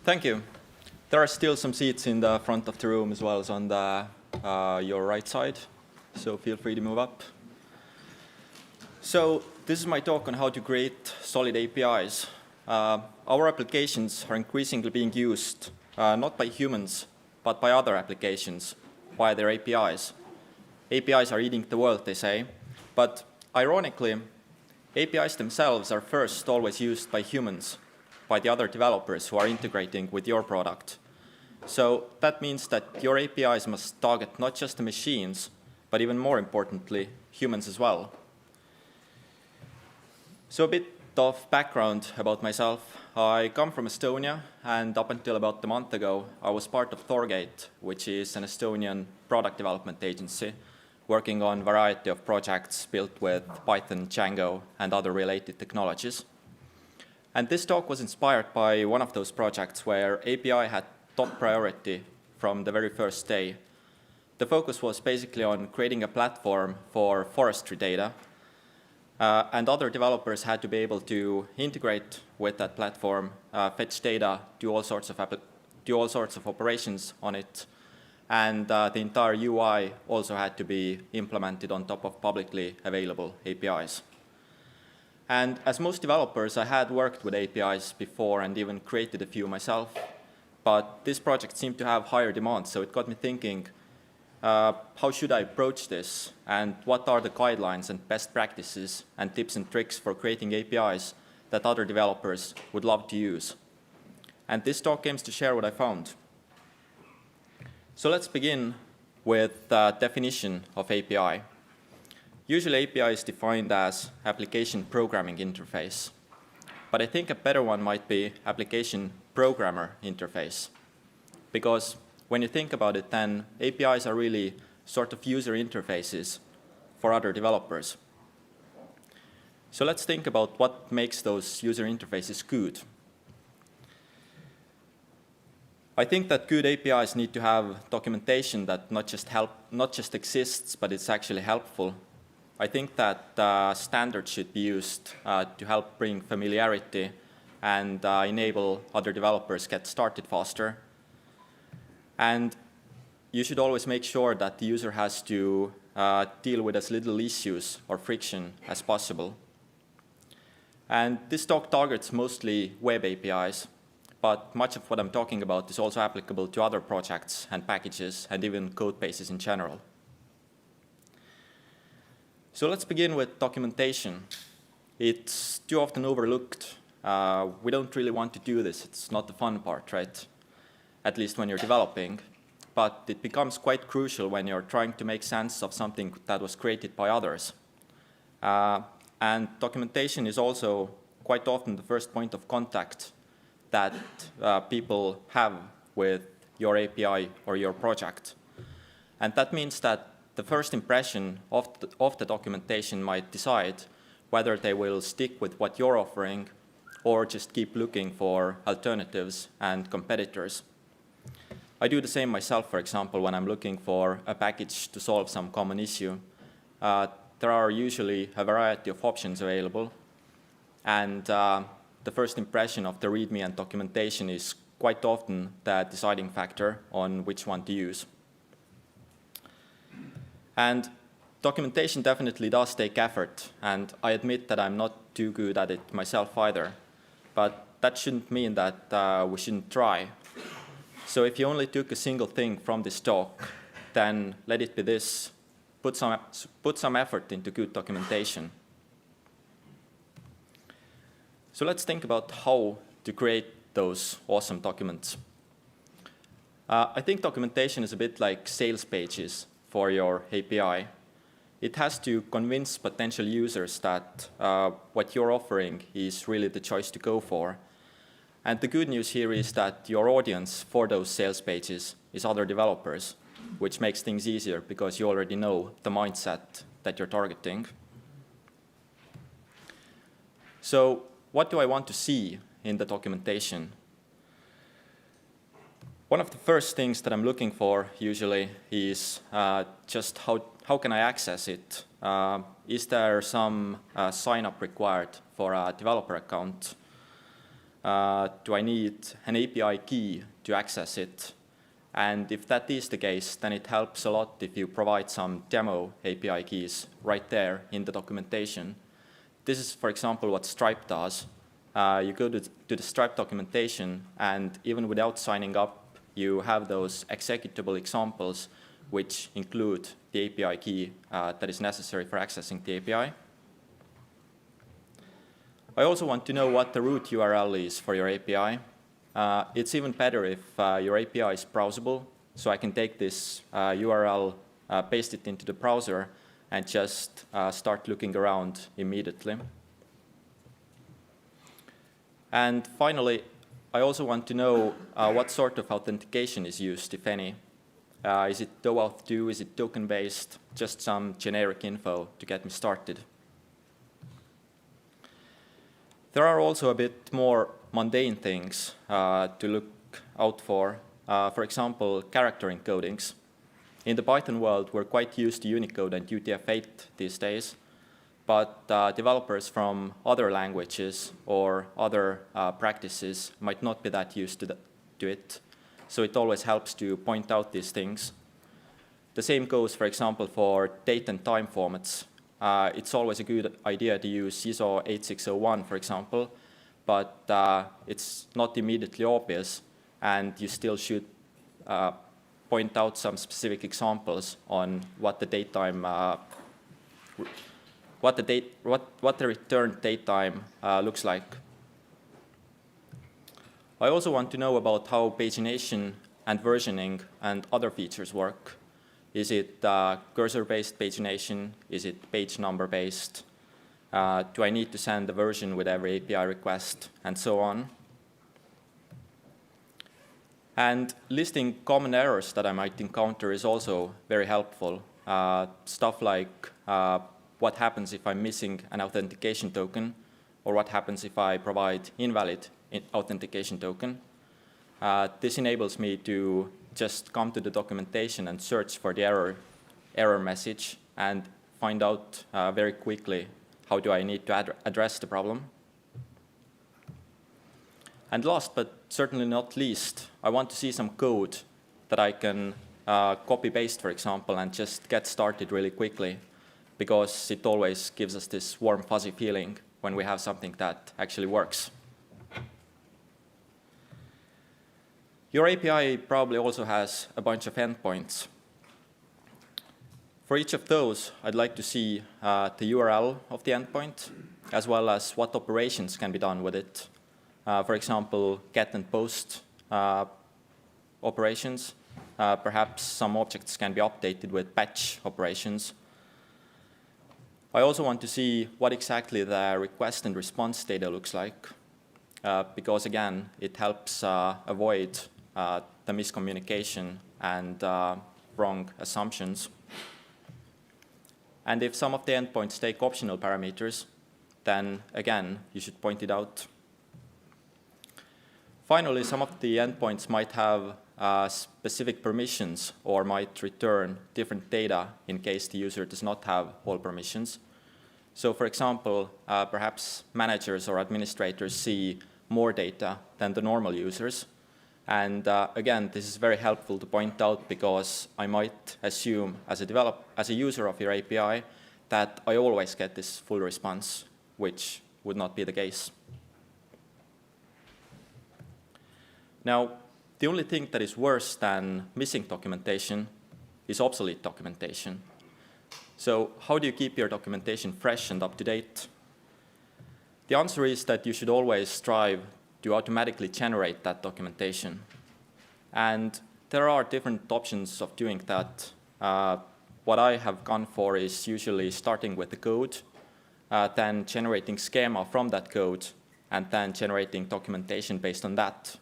Thank you. There are still some seats in the front of the room as well as on your right side, so feel free to move up. So this is my talk on how to create solid APIs. Our applications are increasingly being used not by humans, but by other applications via their APIs. APIs are eating the world, they say, but ironically, APIs themselves are first always used by humans, by the other developers who are integrating with your product. So that means that your APIs must target not just the machines, but even more importantly, humans as well. So a bit of background about myself. I come from Estonia, and up until about a month ago, I was part of Thorgate, which is an Estonian product development agency working on a variety of projects built with Python, Django, and other related technologies. And this talk was inspired by one of those projects where API had top priority from the very first day. The focus was basically on creating a platform for forestry data, and other developers had to be able to integrate with that platform, fetch data, do all sorts of operations on it, and the entire UI also had to be implemented on top of publicly available APIs. And as most developers, I had worked with APIs before and even created a few myself, but this project seemed to have higher demands, so it got me thinking, how should I approach this, and what are the guidelines and best practices and tips and tricks for creating APIs that other developers would love to use? And this talk aims to share what I found. So let's begin with the definition of API. Usually API is defined as application programming interface, but I think a better one might be application programmer interface, because when you think about it, then APIs are really sort of user interfaces for other developers. So let's think about what makes those user interfaces good. I think that good APIs need to have documentation that not just exists, but it's actually helpful. I think that standards should be used to help bring familiarity and enable other developers get started faster. And you should always make sure that the user has to deal with as little issues or friction as possible. And this talk targets mostly web APIs, but much of what I'm talking about is also applicable to other projects and packages and even code bases in general. So let's begin with documentation. It's too often overlooked. We don't really want to do this. It's not the fun part, right? At least when you're developing, but it becomes quite crucial when you're trying to make sense of something that was created by others. And documentation is also quite often the first point of contact that people have with your API or your project. And that means that the first impression of the documentation might decide whether they will stick with what you're offering or just keep looking for alternatives and competitors. I do the same myself, for example, when I'm looking for a package to solve some common issue. There are usually a variety of options available, and the first impression of the README and documentation is quite often the deciding factor on which one to use. And documentation definitely does take effort, and I admit that I'm not too good at it myself either, but that shouldn't mean that we shouldn't try. So if you only took a single thing from this talk, then let it be this: put some effort into good documentation. So let's think about how to create those awesome documents. I think documentation is a bit like sales pages for your API. It has to convince potential users that what you're offering is really the choice to go for. And the good news here is that your audience for those sales pages is other developers, which makes things easier because you already know the mindset that you're targeting. So what do I want to see in the documentation? One of the first things that I'm looking for usually is just how can I access it? Is there some sign-up required for a developer account? Do I need an API key to access it? And if that is the case, then it helps a lot if you provide some demo API keys right there in the documentation. This is, for example, what Stripe does. You go to the Stripe documentation, and even without signing up, you have those executable examples which include the API key that is necessary for accessing the API. I also want to know what the root URL is for your API. It's even better if your API is browsable, so I can take this URL, paste it into the browser, and just start looking around immediately. And finally, I also want to know what sort of authentication is used, if any. Is it OAuth2? Is it token-based? Just some generic info to get me started. There are also a bit more mundane things to look out for. For example, character encodings. In the Python world, we're quite used to Unicode and UTF-8 these days, but developers from other languages or other practices might not be that used to it. So it always helps to point out these things. The same goes, for example, for date and time formats. It's always a good idea to use ISO 8601, for example, but it's not immediately obvious, and you still should point out some specific examples on what the datetime, what the return datetime looks like. I also want to know about how pagination and versioning and other features work. Is it cursor-based pagination? Is it page number-based? Do I need to send a version with every API request? And so on. And listing common errors that I might encounter is also very helpful. Stuff like what happens if I'm missing an authentication token, or what happens if I provide invalid authentication token. This enables me to just come to the documentation and search for the error message and find out very quickly how do I need to address the problem. And last but certainly not least, I want to see some code that I can copy-paste, for example, and just get started really quickly, because it always gives us this warm, fuzzy feeling when we have something that actually works. Your API probably also has a bunch of endpoints. For each of those, I'd like to see the URL of the endpoint, as well as what operations can be done with it. For example, get and post operations. Perhaps some objects can be updated with batch operations. I also want to see what exactly the request and response data looks like, because again, it helps avoid the miscommunication and wrong assumptions. And if some of the endpoints take optional parameters, then again, you should point it out. Finally, some of the endpoints might have specific permissions or might return different data in case the user does not have all permissions. So for example, perhaps managers or administrators see more data than the normal users. And again, this is very helpful to point out, because I might assume as a user of your API that I always get this full response, which would not be the case. Now, the only thing that is worse than missing documentation is obsolete documentation. So how do you keep your documentation fresh and up to date? The answer is that you should always strive to automatically generate that documentation. And there are different options of doing that. What I have gone for is usually starting with the code, then generating schema from that code, and then generating documentation based on that.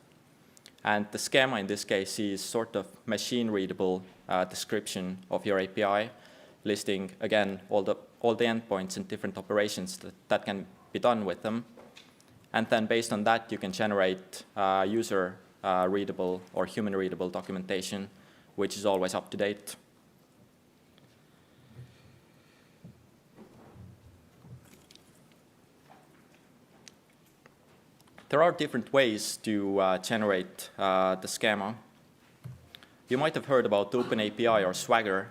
And the schema in this case is sort of machine-readable description of your API, listing, again, all the endpoints and different operations that can be done with them. And then based on that, you can generate user-readable or human-readable documentation, which is always up to date. There are different ways to generate the schema. You might have heard about OpenAPI or Swagger.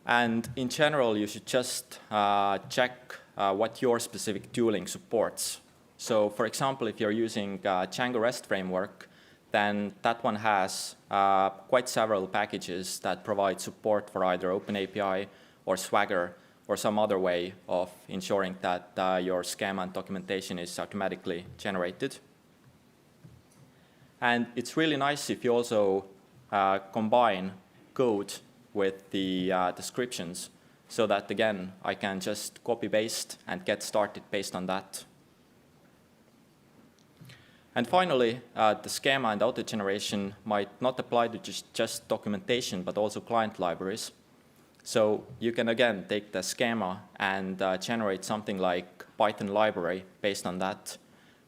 And in general, you should just check what your specific tooling supports. So for example, if you're using Django REST framework, then that one has quite several packages that provide support for either OpenAPI or Swagger or some other way of ensuring that your schema and documentation is automatically generated. And it's really nice if you also combine code with the descriptions so that, again, I can just copy-paste and get started based on that. And finally, the schema and auto-generation might not apply to just documentation, but also client libraries. So you can, again, take the schema and generate something like Python library based on that,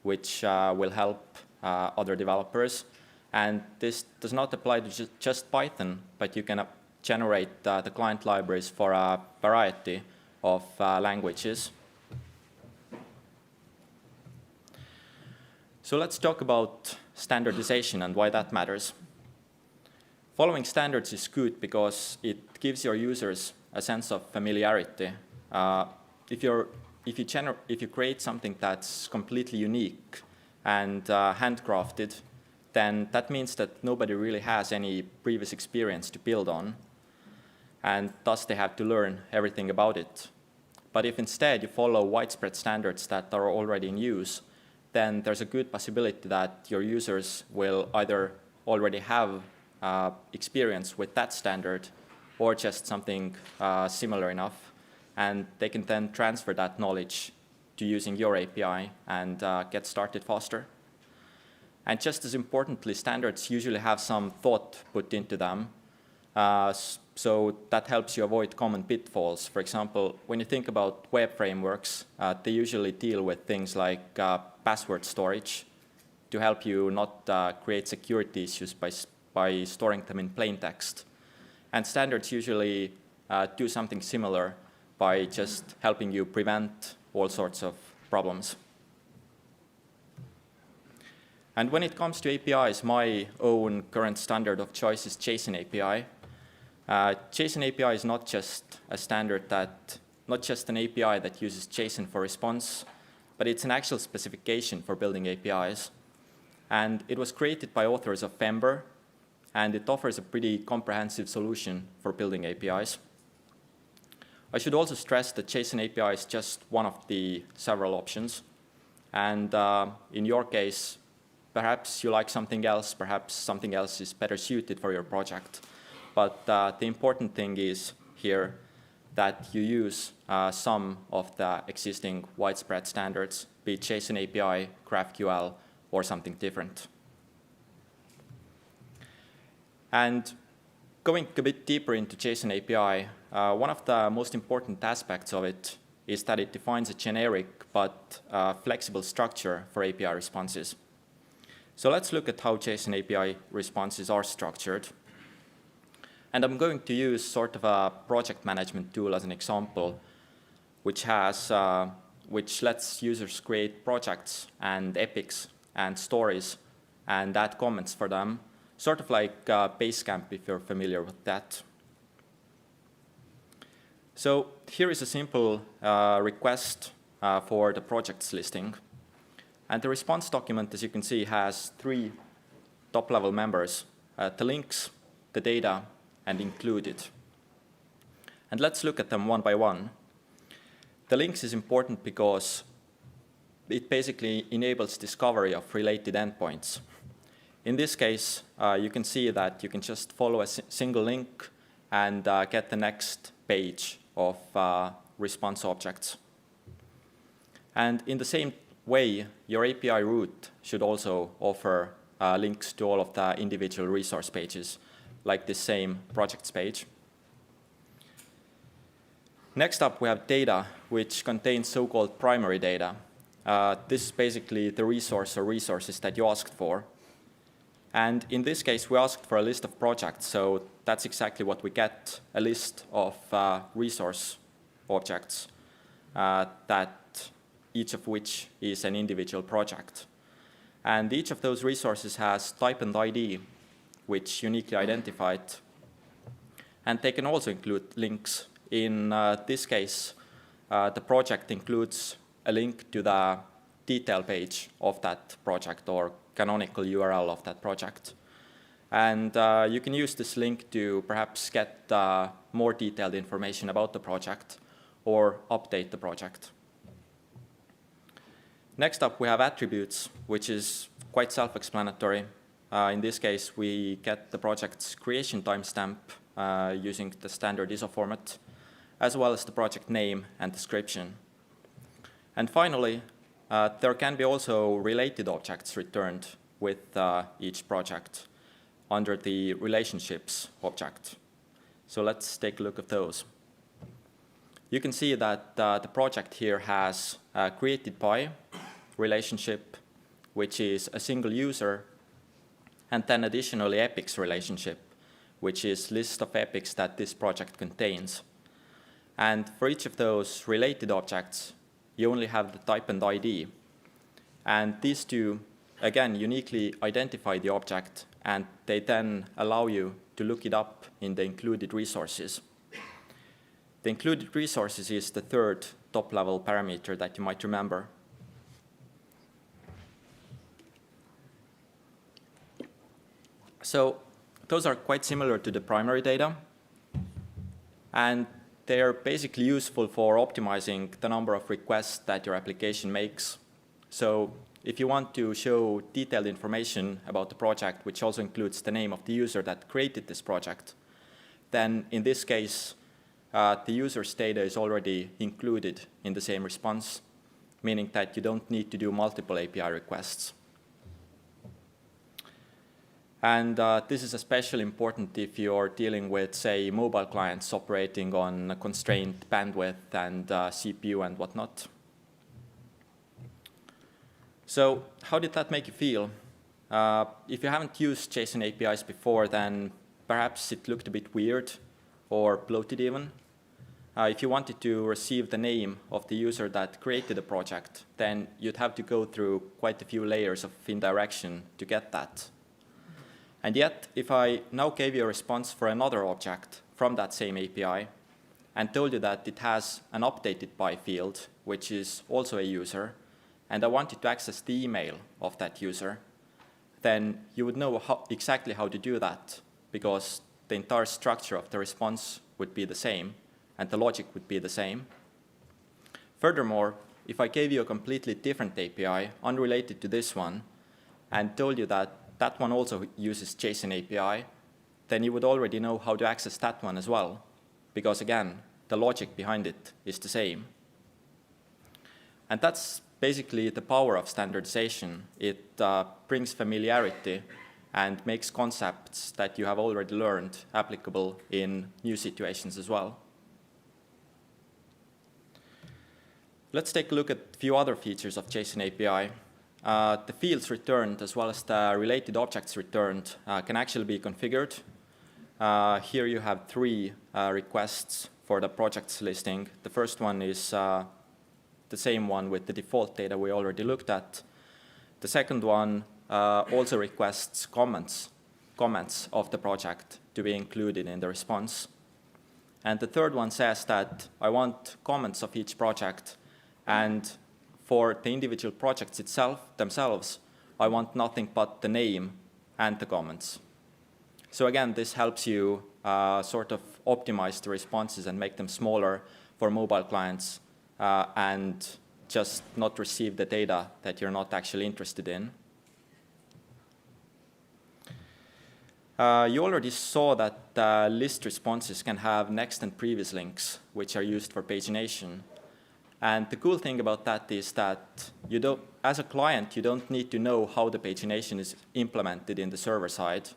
which will help other developers. And this does not apply to just Python, but you can generate the client libraries for a variety of languages. So let's talk about standardization and why that matters. Following standards is good because it gives your users a sense of familiarity. If you create something that's completely unique and handcrafted, then that means that nobody really has any previous experience to build on, and thus they have to learn everything about it. But if instead you follow widespread standards that are already in use, then there's a good possibility that your users will either already have experience with that standard or just something similar enough, and they can then transfer that knowledge to using your API and get started faster. And just as importantly, standards usually have some thought put into them, so that helps you avoid common pitfalls. For example, when you think about web frameworks, they usually deal with things like password storage to help you not create security issues by storing them in plain text. And standards usually do something similar by just helping you prevent all sorts of problems. And when it comes to APIs, my own current standard of choice is JSON API. JSON API is not just a standard not just an API that uses JSON for response, but it's an actual specification for building APIs. And it was created by authors of Vember, and it offers a pretty comprehensive solution for building APIs. I should also stress that JSON API is just one of the several options. And in your case, perhaps you like something else, perhaps something else is better suited for your project. But the important thing is here that you use some of the existing widespread standards, be it JSON API, GraphQL, or something different. And going a bit deeper into JSON API, one of the most important aspects of it is that it defines a generic but flexible structure for API responses. So let's look at how JSON API responses are structured. And I'm going to use sort of a project management tool as an example, which lets users create projects and epics and stories and add comments for them, sort of like Basecamp if you're familiar with that. So here is a simple request for the projects listing. And the response document, as you can see, has 3 top-level members, the links, the data, and included. And let's look at them one by one. The links is important because it basically enables discovery of related endpoints. In this case, you can see that you can just follow a single link and get the next page of response objects. And in the same way, your API route should also offer links to all of the individual resource pages, like this same projects page. Next up, we have data, which contains so-called primary data. This is basically the resource or resources that you asked for. And in this case, we asked for a list of projects, so that's exactly what we get, a list of resource objects that each of which is an individual project. And each of those resources has type and ID, which uniquely identified. And they can also include links. In this case, the project includes a link to the detail page of that project or canonical URL of that project. And you can use this link to perhaps get more detailed information about the project or update the project. Next up, we have attributes, which is quite self-explanatory. In this case, we get the project's creation timestamp using the standard ISO format, as well as the project name and description. And finally, there can be also related objects returned with each project under the relationships object. So let's take a look at those. You can see that the project here has created by relationship, which is a single user, and then additionally epics relationship, which is list of epics that this project contains. And for each of those related objects, you only have the type and ID. And these two, again, uniquely identify the object, and they then allow you to look it up in the included resources. The included resources is the third top-level parameter that you might remember. So those are quite similar to the primary data, and they are basically useful for optimizing the number of requests that your application makes. So if you want to show detailed information about the project, which also includes the name of the user that created this project, then in this case, the user's data is already included in the same response, meaning that you don't need to do multiple API requests. And this is especially important if you're dealing with, say, mobile clients operating on constrained bandwidth and CPU and whatnot. So how did that make you feel? If you haven't used JSON APIs before, then perhaps it looked a bit weird or bloated even. If you wanted to receive the name of the user that created a project, then you'd have to go through quite a few layers of indirection to get that. And yet, if I now gave you a response for another object from that same API and told you that it has an updated by field, which is also a user, and I wanted to access the email of that user, then you would know exactly how to do that, because the entire structure of the response would be the same, and the logic would be the same. Furthermore, if I gave you a completely different API, unrelated to this one, and told you that that one also uses JSON API, then you would already know how to access that one as well, because again, the logic behind it is the same. And that's basically the power of standardization. It brings familiarity and makes concepts that you have already learned applicable in new situations as well. Let's take a look at a few other features of JSON API. The fields returned as well as the related objects returned can actually be configured. Here you have three requests for the projects listing. The first one is the same one with the default data we already looked at. The second one also requests comments of the project to be included in the response. And the third one says that I want comments of each project, and for the individual projects themselves, I want nothing but the name and the comments. So again, this helps you sort of optimize the responses and make them smaller for mobile clients and just not receive the data that you're not actually interested in. You already saw that list responses can have next and previous links, which are used for pagination. And the cool thing about that is that as a client, you don't need to know how the pagination is implemented in the server side.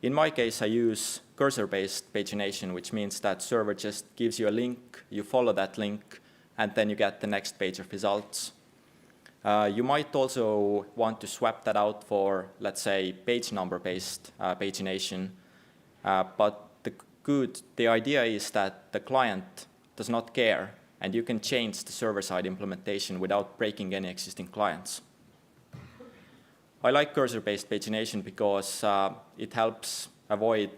In my case, I use cursor-based pagination, which means that server just gives you a link, you follow that link, and then you get the next page of results. You might also want to swap that out for, let's say, page number-based pagination. But the idea is that the client does not care and you can change the server-side implementation without breaking any existing clients. I like cursor-based pagination because it helps avoid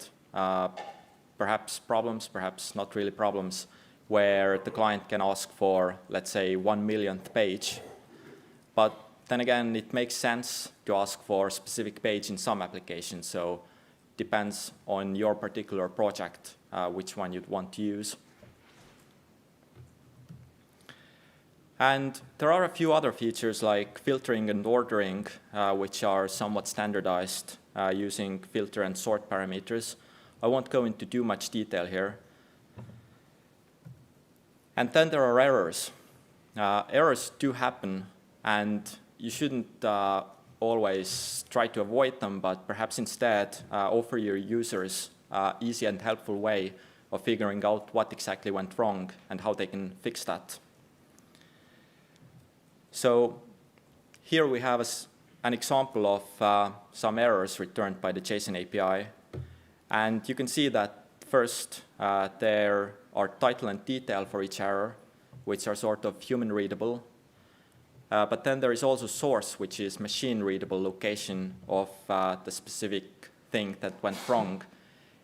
perhaps problems, perhaps not really problems, where the client can ask for, let's say, 1 millionth page. But then again, it makes sense to ask for a specific page in some applications, so it depends on your particular project which one you'd want to use. And there are a few other features like filtering and ordering, which are somewhat standardized using filter and sort parameters. I won't go into too much detail here. And then there are errors. Errors do happen, and you shouldn't always try to avoid them, but perhaps instead offer your users an easy and helpful way of figuring out what exactly went wrong and how they can fix that. So here we have an example of some errors returned by the JSON API. And you can see that first there are title and detail for each error, which are sort of human readable. But then there is also source, which is machine readable location of the specific thing that went wrong.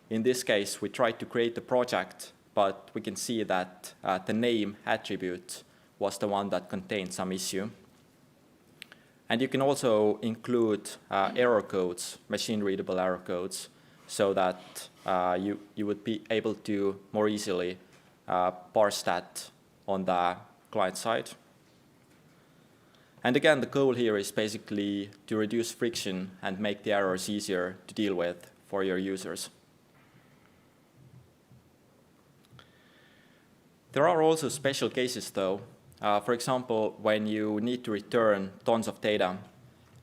In this case, we tried to create a project, but we can see that the name attribute was the one that contained some issue. And you can also include error codes, machine-readable error codes, so that you would be able to more easily parse that on the client side. And again, the goal here is basically to reduce friction and make the errors easier to deal with for your users. There are also special cases, though. For example, when you need to return tons of data.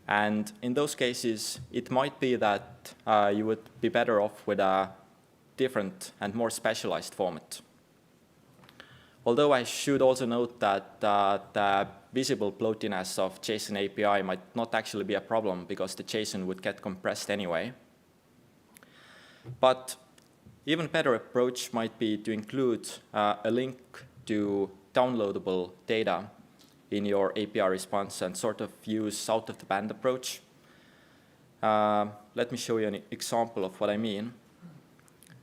And in those cases, it might be that you would be better off with a different and more specialized format. Although I should also note that the visible bloatiness of JSON API might not actually be a problem because the JSON would get compressed anyway. But even better approach might be to include a link to downloadable data in your API response and sort of use out-of-the-band approach. Let me show you an example of what I mean.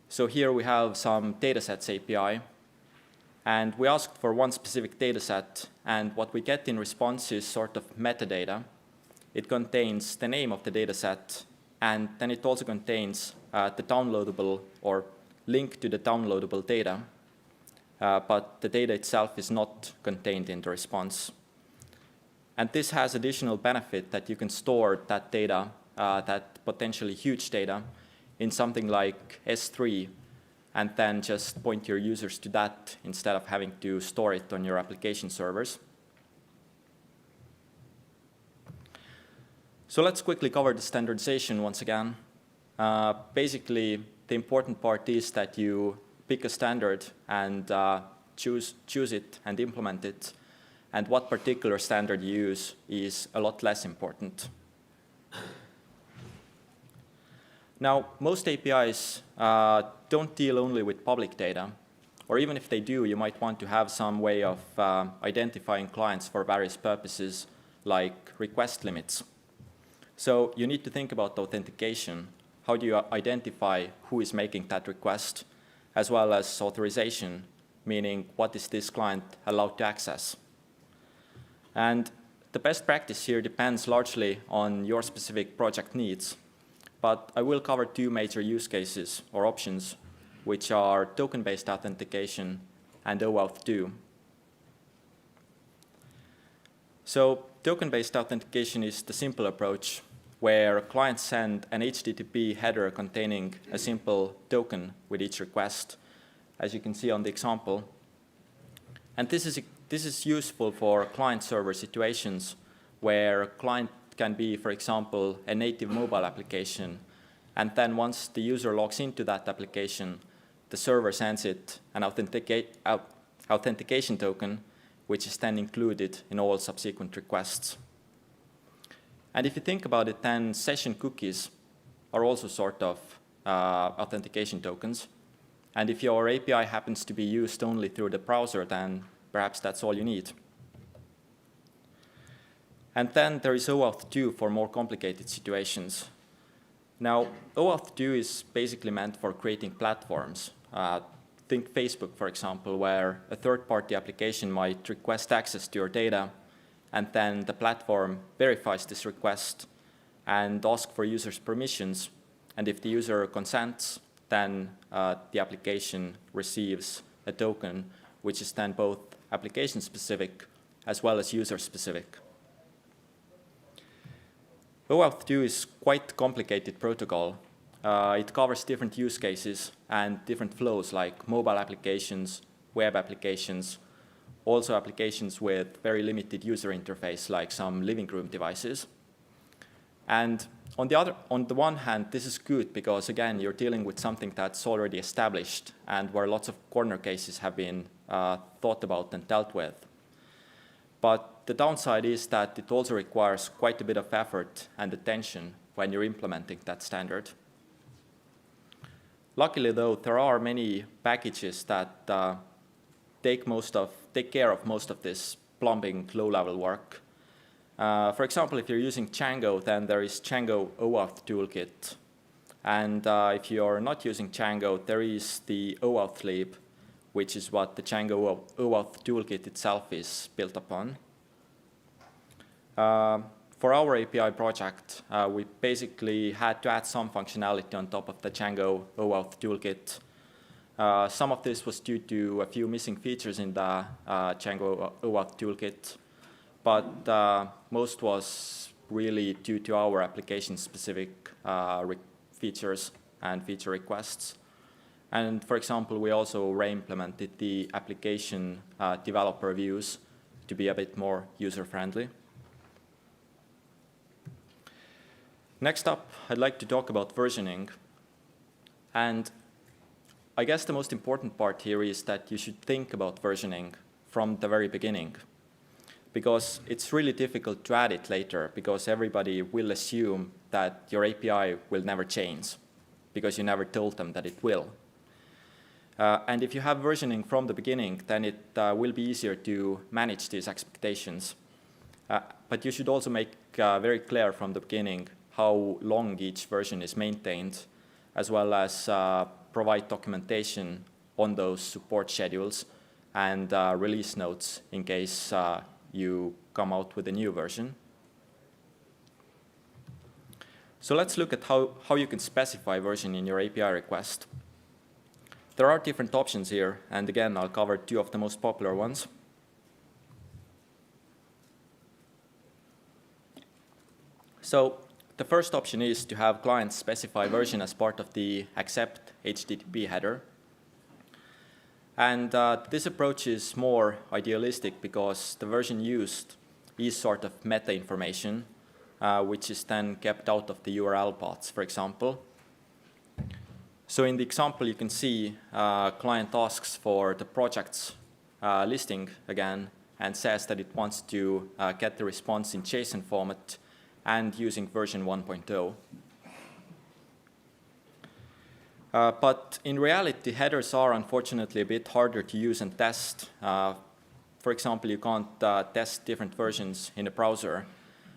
So here we have some datasets API, and we asked for one specific dataset, and what we get in response is sort of metadata. It contains the name of the dataset, and then it also contains the downloadable or link to the downloadable data. But the data itself is not contained in the response. And this has additional benefit that you can store that data, that potentially huge data, in something like S3, and then just point your users to that instead of having to store it on your application servers. So let's quickly cover the standardization once again. Basically, the important part is that you pick a standard and choose it and implement it. And what particular standard you use is a lot less important. Now, most APIs don't deal only with public data. Or even if they do, you might want to have some way of identifying clients for various purposes, like request limits. So you need to think about authentication. How do you identify who is making that request, as well as authorization, meaning what is this client allowed to access. And the best practice here depends largely on your specific project needs, but I will cover two major use cases or options, which are token-based authentication and OAuth 2. So token-based authentication is the simple approach, where clients send an HTTP header containing a simple token with each request, as you can see on the example. And this is useful for client-server situations where client can be, for example, a native mobile application. And then once the user logs into that application, the server sends it an authentication token, which is then included in all subsequent requests. And if you think about it, then session cookies are also sort of authentication tokens. And if your API happens to be used only through the browser, then perhaps that's all you need. And then there is OAuth 2 for more complicated situations. Now, OAuth 2 is basically meant for creating platforms. Think Facebook, for example, where a third-party application might request access to your data, and then the platform verifies this request and asks for users' permissions. And if the user consents, then the application receives a token, which is then both application-specific as well as user-specific. OAuth 2 is quite a complicated protocol. It covers different use cases and different flows like mobile applications, web applications, also applications with very limited user interface like some living room devices. And on the one hand, this is good because, again, you're dealing with something that's already established and where lots of corner cases have been thought about and dealt with. But the downside is that it also requires quite a bit of effort and attention when you're implementing that standard. Luckily, though, there are many packages that take care of most of this plumbing low-level work. For example, if you're using Django, then there is Django OAuth Toolkit. And if you're not using Django, there is the OAuth lib, which is what the Django OAuth Toolkit itself is built upon. For our API project, we basically had to add some functionality on top of the Django OAuth Toolkit. Some of this was due to a few missing features in the Django OAuth Toolkit, but most was really due to our application-specific features and feature requests. And for example, we also re-implemented the application developer views to be a bit more user-friendly. Next up, I'd like to talk about versioning. And I guess the most important part here is that you should think about versioning from the very beginning, because it's really difficult to add it later, because everybody will assume that your API will never change, because you never told them that it will. And if you have versioning from the beginning, then it will be easier to manage these expectations. But you should also make very clear from the beginning how long each version is maintained, as well as provide documentation on those support schedules and release notes in case you come out with a new version. So let's look at how you can specify version in your API request. There are different options here, and again, I'll cover two of the most popular ones. So the first option is to have clients specify version as part of the accept HTTP header. And this approach is more idealistic because the version used is sort of meta information, which is then kept out of the URL paths, for example. So in the example, you can see client asks for the project's listing again and says that it wants to get the response in JSON format and using version 1.0. But in reality, headers are unfortunately a bit harder to use and test. For example, you can't test different versions in a browser.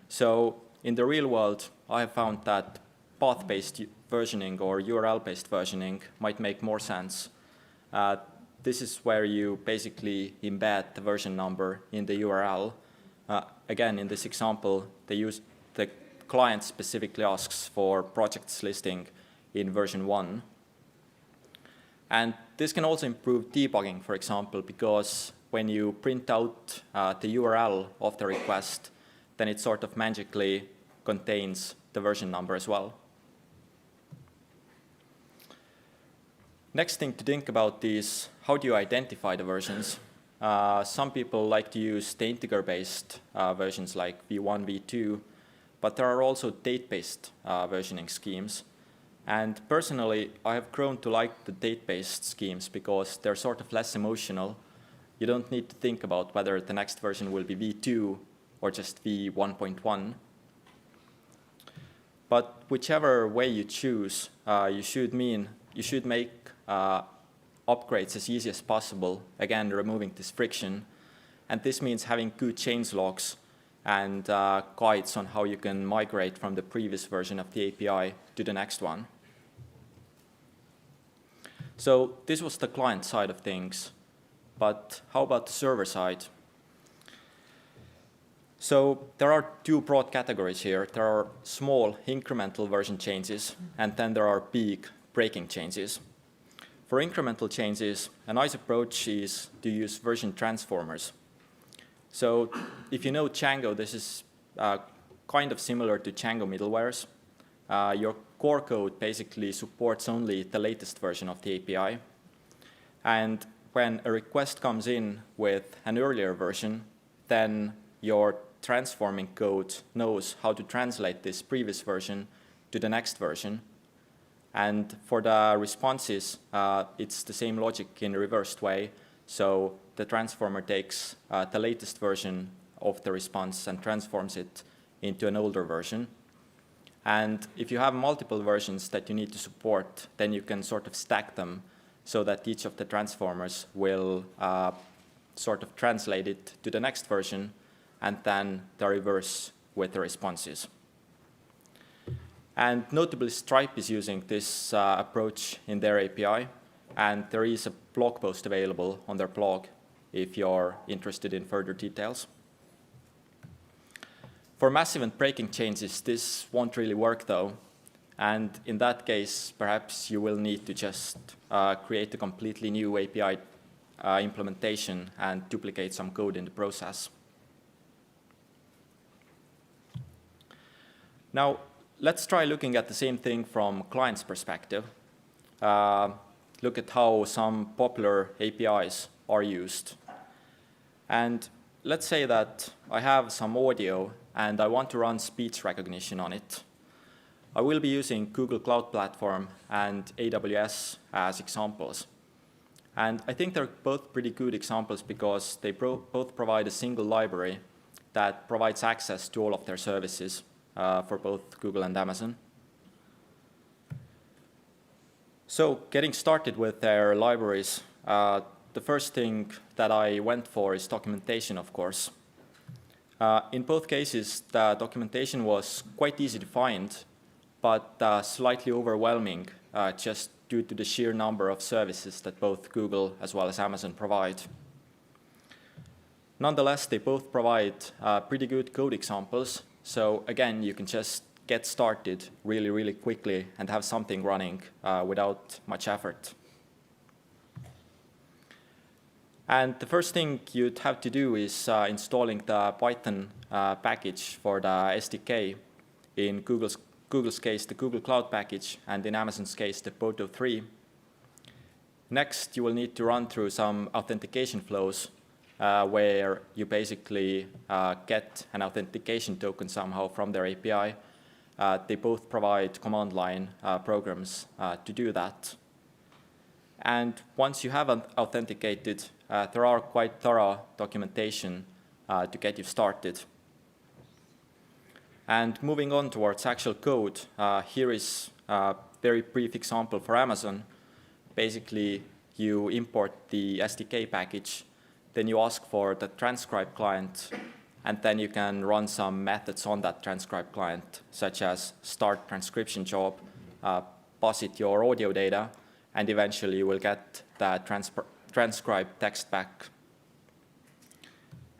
So in the real world, I have found that path-based versioning or URL-based versioning might make more sense. This is where you basically embed the version number in the URL. Again, in this example, the client specifically asks for projects listing in version 1. And this can also improve debugging, for example, because when you print out the URL of the request, then it sort of magically contains the version number as well. Next thing to think about is how do you identify the versions? Some people like to use the integer-based versions like v1, v2, but there are also date-based versioning schemes. And personally, I have grown to like the date-based schemes because they're sort of less emotional. You don't need to think about whether the next version will be v2 or just v1.1. But whichever way you choose, you should make upgrades as easy as possible, again, removing this friction. And this means having good change logs and guides on how you can migrate from the previous version of the API to the next one. So this was the client side of things. But how about the server side? So there are two broad categories here. There are small incremental version changes, and then there are big breaking changes. For incremental changes, a nice approach is to use version transformers. So if you know Django, this is kind of similar to Django middlewares. Your core code basically supports only the latest version of the API. And when a request comes in with an earlier version, then your transforming code knows how to translate this previous version to the next version. And for the responses, it's the same logic in a reversed way. So the transformer takes the latest version of the response and transforms it into an older version. And if you have multiple versions that you need to support, then you can sort of stack them so that each of the transformers will sort of translate it to the next version, and then the reverse with the responses. And notably, Stripe is using this approach in their API, and there is a blog post available on their blog if you're interested in further details. For massive and breaking changes, this won't really work, though. And in that case, perhaps you will need to just create a completely new API implementation and duplicate some code in the process. Now, let's try looking at the same thing from client's perspective. Look at how some popular APIs are used. And let's say that I have some audio and I want to run speech recognition on it. I will be using Google Cloud Platform and AWS as examples. And I think they're both pretty good examples because they both provide a single library that provides access to all of their services for both Google and Amazon. So getting started with their libraries, the first thing that I went for is documentation, of course. In both cases, the documentation was quite easy to find, but slightly overwhelming just due to the sheer number of services that both Google as well as Amazon provide. Nonetheless, they both provide pretty good code examples. So again, you can just get started really, really quickly and have something running without much effort. And the first thing you'd have to do is installing the Python package for the SDK. In Google's case, the Google Cloud package, and in Amazon's case, the Poto 3. Next, you will need to run through some authentication flows where you basically get an authentication token somehow from their API. They both provide command line programs to do that. And once you have authenticated, there are quite thorough documentation to get you started. And moving on towards actual code, here is a very brief example for Amazon. Basically, you import the SDK package, then you ask for the transcribe client, and then you can run some methods on that transcribe client, such as start transcription job, pass it your audio data, and eventually you will get the transcribed text back.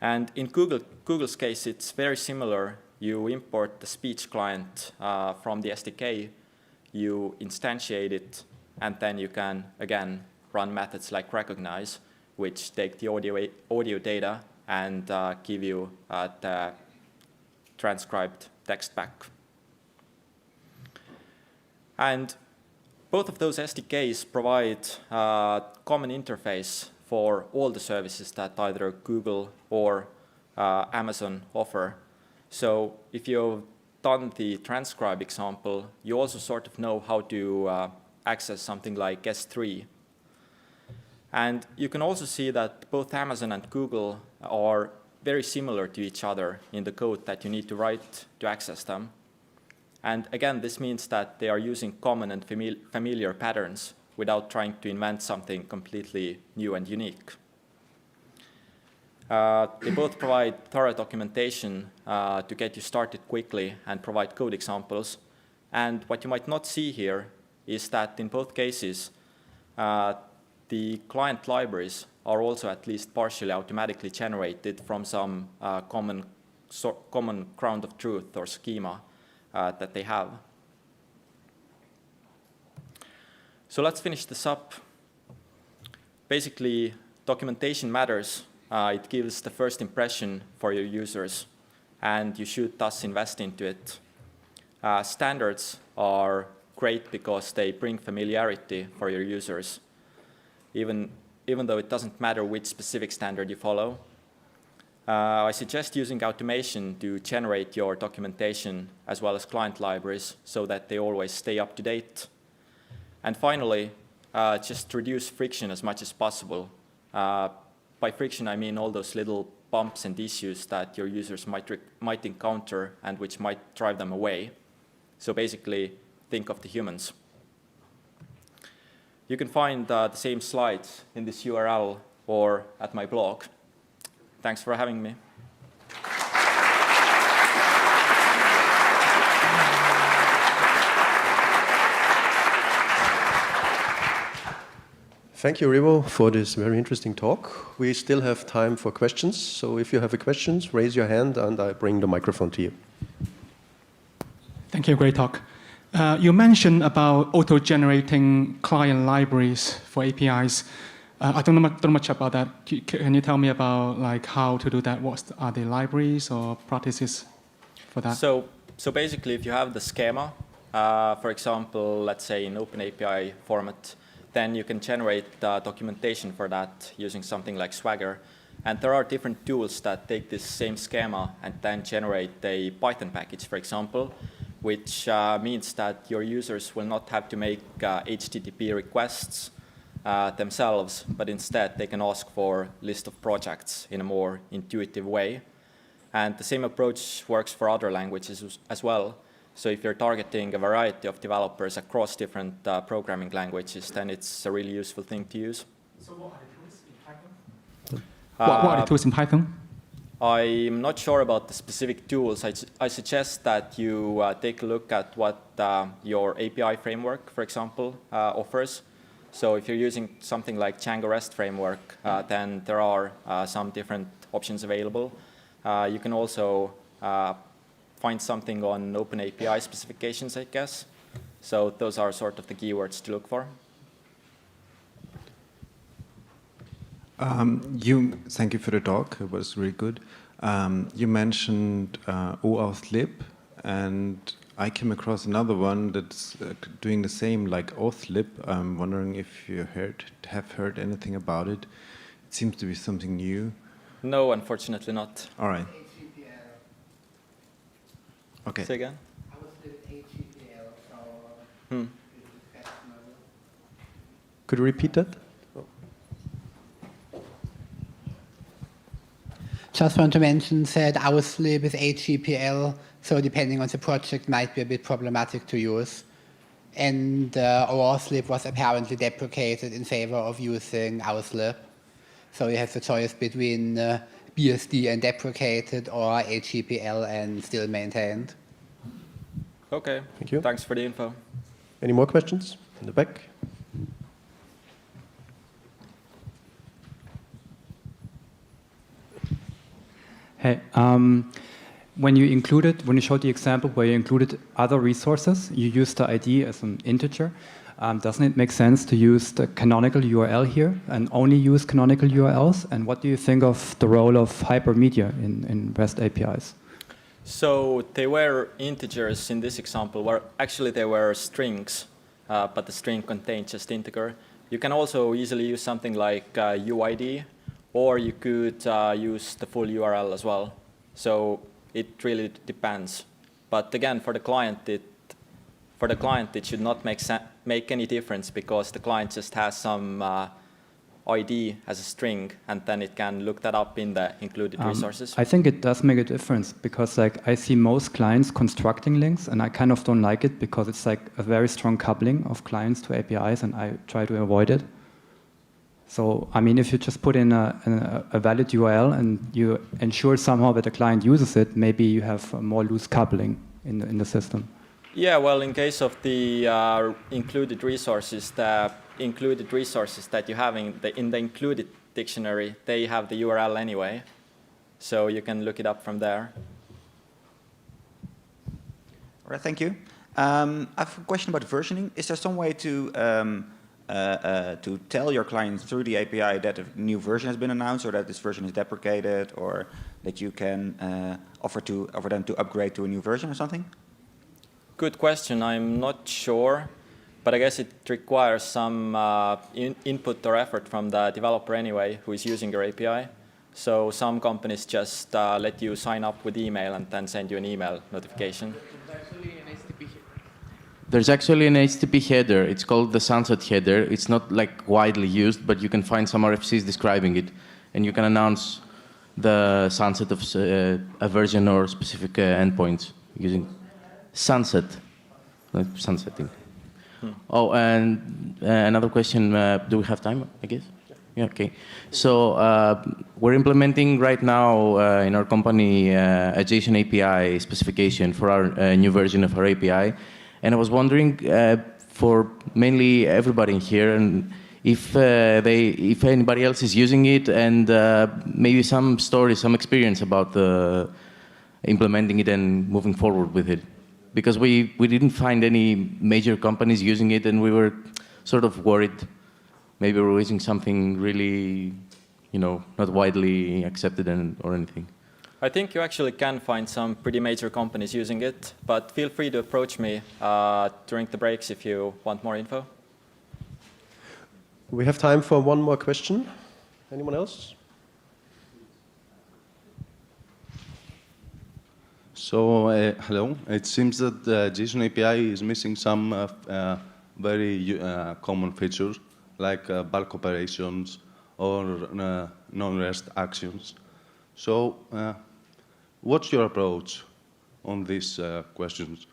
And in Google's case, it's very similar. You import the speech client from the SDK, you instantiate it, and then you can, again, run methods like recognize, which take the audio data and give you the transcribed text back. And both of those SDKs provide a common interface for all the services that either Google or Amazon offer. So if you've done the transcribe example, you also sort of know how to access something like S3. And you can also see that both Amazon and Google are very similar to each other in the code that you need to write to access them. And again, this means that they are using common and familiar patterns without trying to invent something completely new and unique. They both provide thorough documentation to get you started quickly and provide code examples. And what you might not see here is that in both cases, the client libraries are also at least partially automatically generated from some common ground of truth or schema that they have. So let's finish this up. Basically, documentation matters. It gives the first impression for your users, and you should thus invest into it. Standards are great because they bring familiarity for your users, even though it doesn't matter which specific standard you follow. I suggest using automation to generate your documentation as well as client libraries so that they always stay up to date. And finally, just reduce friction as much as possible. By friction, I mean all those little bumps and issues that your users might encounter and which might drive them away. So basically, think of the humans. You can find the same slides in this URL or at my blog. Thanks for having me. Thank you, Rivo, for this very interesting talk. We still have time for questions, so if you have a question, raise your hand and I bring the microphone to you. Thank you, great talk. You mentioned about auto-generating client libraries for APIs. I don't know much about that. Can you tell me about how to do that? Are there libraries or practices for that? So basically, if you have the schema, for example, let's say in OpenAPI format, then you can generate documentation for that using something like Swagger. And there are different tools that take this same schema and then generate a Python package, for example, which means that your users will not have to make HTTP requests themselves, but instead they can ask for a list of projects in a more intuitive way. And the same approach works for other languages as well. So if you're targeting a variety of developers across different programming languages, then it's a really useful thing to use. So what are the tools in Python? What are the tools in Python? I'm not sure about the specific tools. I suggest that you take a look at what your API framework, for example, offers. So if you're using something like Django REST framework, then there are some different options available. You can also find something on OpenAPI specifications, I guess. So those are sort of the keywords to look for. Thank you for the talk. It was really good. You mentioned OAuth-lib, and I came across another one that's doing the same, like Auth-lib. I'm wondering if you have heard anything about it. It seems to be something new. No, unfortunately not. All right. Okay. Say again? I was with HGPL, so Could you repeat that? just want to mention that Auth-lib is HGPL, so depending on the project might be a bit problematic to use. And Auth-lib was apparently deprecated in favor of using Auth-lib. So you have the choice between BSD and deprecated or HGPL and still maintained. Okay. Thank you. Thanks for the info. Any more questions in the back? Hey, when you showed the example where you included other resources, you used the ID as an integer. Doesn't it make sense to use the canonical URL here and only use canonical URLs? And what do you think of the role of hypermedia in REST APIs? So they were integers in this example, where actually they were strings, but the string contained just integer. You can also easily use something like UID, or you could use the full URL as well. So it really depends. But again, for the client, it should not make any difference because the client just has some ID as a string, and then it can look that up in the included resources. I think it does make a difference because I see most clients constructing links, and I kind of don't like it because it's like a very strong coupling of clients to APIs, and I try to avoid it. So, I mean, if you just put in a valid URL and you ensure somehow that the client uses it, maybe you have more loose coupling in the system. Yeah, well, in case of the included resources that you have in the included dictionary, they have the URL anyway, so you can look it up from there. All right, thank you. I have a question about versioning. Is there some way to tell your clients through the API that a new version has been announced, or that this version is deprecated, or that you can offer them to upgrade to a new version or something? Good question. I'm not sure, but I guess it requires some input or effort from the developer anyway, who is using your API. So some companies just let you sign up with email and then send you an email notification. There's actually an HTTP header. It's called the Sunset header. It's not like widely used, but you can find some RFCs describing it, and you can announce the sunset of a version or specific endpoints using sunset, like sunsetting. Oh, and another question. Do we have time? I guess. Yeah. Okay. So we're implementing right now in our company a JSON API specification for our new version of our API. And I was wondering, for mainly everybody in here, and if anybody else is using it, and maybe some stories, some experience about implementing it and moving forward with it, because we didn't find any major companies using it, and we were sort of worried maybe we're using something really, not widely accepted or anything. I think you actually can find some pretty major companies using it, but feel free to approach me during the breaks if you want more info. We have time for one more question. Anyone else? So, hello. It seems that the JSON API is missing some very common features, like bulk operations or non-REST actions. So, what's your approach on these questions?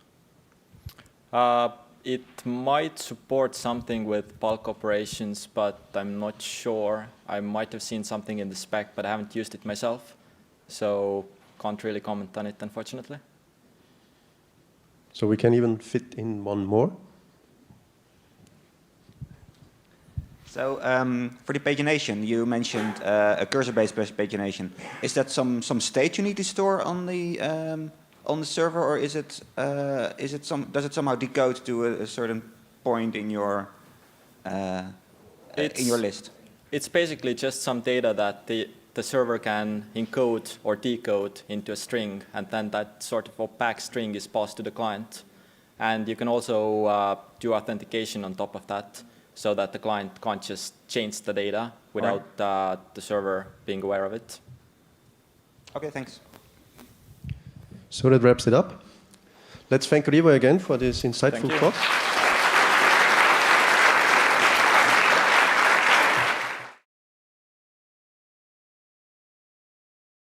It might support something with bulk operations, but I'm not sure. I might have seen something in the spec, but I haven't used it myself, so can't really comment on it, unfortunately. So we can even fit in one more. So for the pagination, you mentioned a cursor-based pagination. Is that some state you need to store on the server, or is it does it somehow decode to a certain point in your list? It's basically just some data that the server can encode or decode into a string, and then that sort of opaque string is passed to the client. And you can also do authentication on top of that, so that the client can't just change the data without the server being aware of it. Okay, thanks. So that wraps it up. Let's thank Rivo again for this insightful talk.